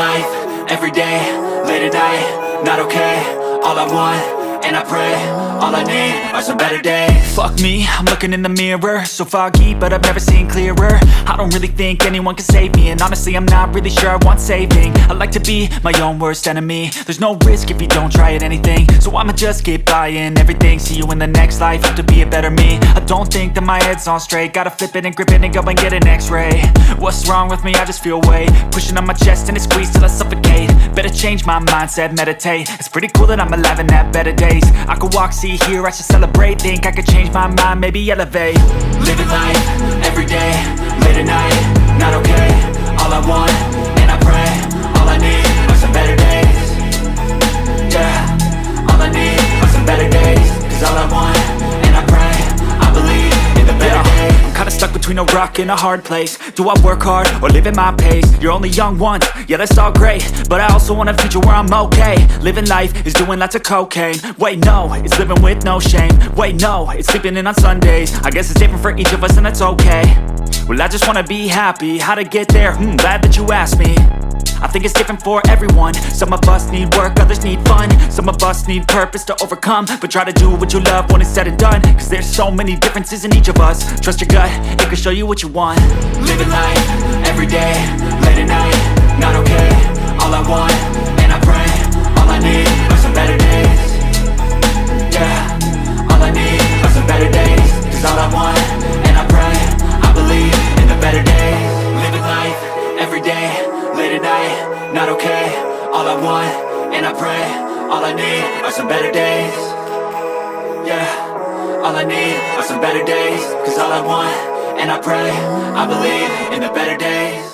life, every day, late at night, not okay. All I want, and I pray, all I need are some better days. Fuck me, I'm looking in the mirror, so foggy, but I've never seen clearer. I don't really think anyone can save me, and honestly I'm not really sure I want saving. I like to be my own worst enemy. There's no risk if you don't try at anything, so I'ma just keep buying everything. See you in the next life, have to be a better me. I don't think that my head's on straight, gotta flip it and grip it and go and get an x-ray. What's wrong with me? I just feel weight pushing on my chest and it squeezes till I suffocate. Better change my mindset, meditate. It's pretty cool that I'm alive and have better days. I could walk, see, hear, I should celebrate. Think I could change my mind, maybe elevate. Living life, every day, late at night, not okay. All I want, and I pray, all I need are some better days. Yeah, all I need are some better days. Cause all I want, and I pray, I believe in the better days. I'm kinda stuck between a rock and a hard place. Do I work hard or live at my pace? You're only young once, yeah that's all great, but I also want a future where I'm okay. Living life is doing lots of cocaine. Wait no, it's living with no shame. Wait no, it's sleeping in on Sundays. I guess it's different for each of us and that's okay. Well I just wanna be happy, how to get there? Glad that you asked me. I think it's different for everyone. Some of us need work, others need fun. Some of us need purpose to overcome. But try to do what you love when it's said and done, cause there's so many differences in each of us. Trust your gut, it can show you what you want. Living life, every day, late at night, not okay. All I want, and I pray, all I need are some better days. Yeah, all I need are some better days. Cause all I want, and I pray, I believe in the better days. Living life, every day, late at night, not okay. All I want, and I pray, all I need are some better days. Yeah, all I need are some better days. Cause all I want, and I pray, I believe in the better days.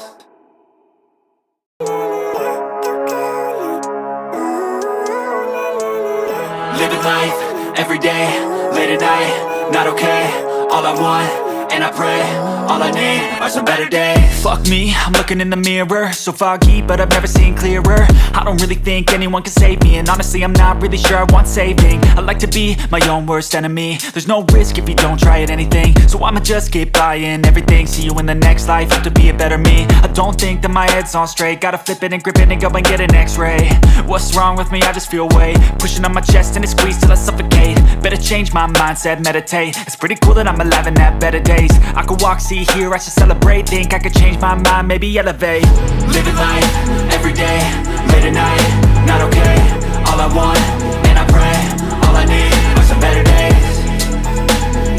Living life, every day, late at night, not okay. All I want, and I pray, all I need are some better days. Fuck me, I'm looking in the mirror, so foggy, but I've never seen clearer. I don't really think anyone can save me, and honestly I'm not really sure I want saving. I like to be my own worst enemy. There's no risk if you don't try at anything, so I'ma just keep buying everything. See you in the next life, have to be a better me. I don't think that my head's on straight, gotta flip it and grip it and go and get an x-ray. What's wrong with me? I just feel weight pushing on my chest and it squeezes till I suffocate. Better change my mindset, meditate. It's pretty cool that I'm alive and have better days. I could walk, see, hear, I should celebrate. Think I could change my mind, maybe elevate. Living life, every day, late at night, not okay. All I want, and I pray, all I need are some better days.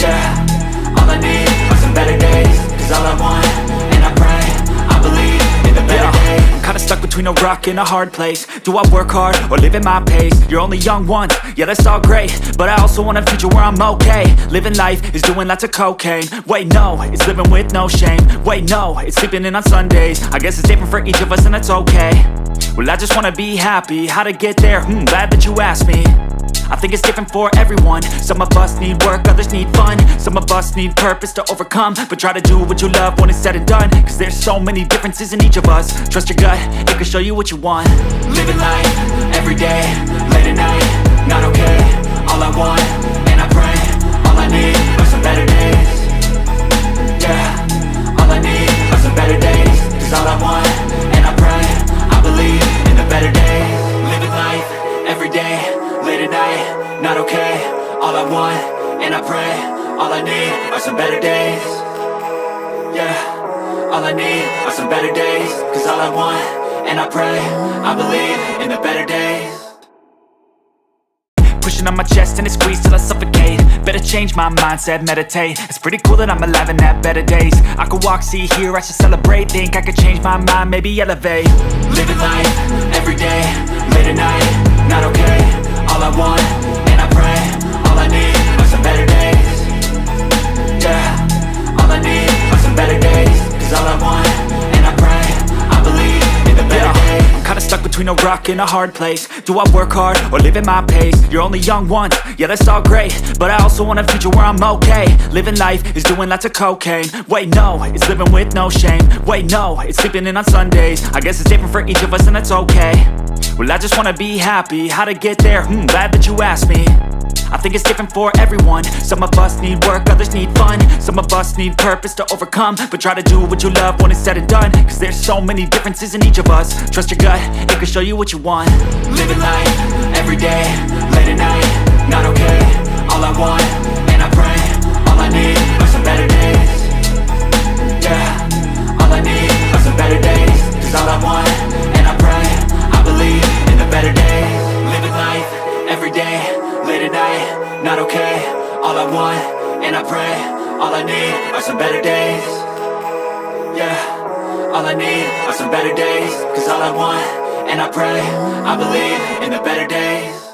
Yeah, all I need are some better days. Cause all I want, and I pray, I believe in the better days. I'm kinda stuck between a rock and a hard place. Do I work hard or live at my pace? You're only young once, yeah that's all great, but I also want a future where I'm okay. Living life is doing lots of cocaine. Wait no, it's living with no shame. Wait no, it's sleeping in on Sundays. I guess it's different for each of us and that's okay. Well I just wanna be happy, how to get there? Glad that you asked me. I think it's different for everyone. Some of us need work, others need fun. Some of us need purpose to overcome. But try to do what you love when it's said and done, cause there's so many differences in each of us. Trust your gut, it can show you what you want. Living life, every day, late at night, not okay. All I want, and I pray, all I need are some better days. Yeah, all I need are some better days. Cause all I want, and I pray, I believe in the better days. Living life, every day, late at night, not okay. All I want, and I pray, all I need are some better days. Yeah, all I need are some better days. Cause all I want, and I pray, I believe in the better days. Pushing on my chest and it squeezes till I suffocate. Better change my mindset, meditate. It's pretty cool that I'm alive and have better days. I could walk, see, hear, I should celebrate. Think I could change my mind, maybe elevate. Living life, every day, late at night, not okay. All I want, and I pray, all I need are some better days. Yeah, all I need are some better days. Cause all I want, and I pray, I believe in the better days. I'm kinda stuck between a rock and a hard place. Do I work hard or live at my pace? You're only young once, yeah that's all great, but I also want a future where I'm okay. Living life is doing lots of cocaine. Wait no, it's living with no shame. Wait no, it's sleeping in on Sundays. I guess it's different for each of us and that's okay. Well I just wanna be happy, how to get there? Glad that you asked me. I think it's different for everyone. Some of us need work, others need fun. Some of us need purpose to overcome. But try to do what you love when it's said and done, cause there's so many differences in each of us. Trust your gut, it can show you what you want. Living life, everyday, late at night, not okay. All I want, and I pray, all I need are some better days. Yeah, all I need are some better days. Cause all I want, and I pray, I believe in the better days. Living life, everyday, late at night, not okay. All I want, and I pray, all I need are some better days. Yeah, all I need are some better days. Cause all I want, and I pray, I believe in the better days.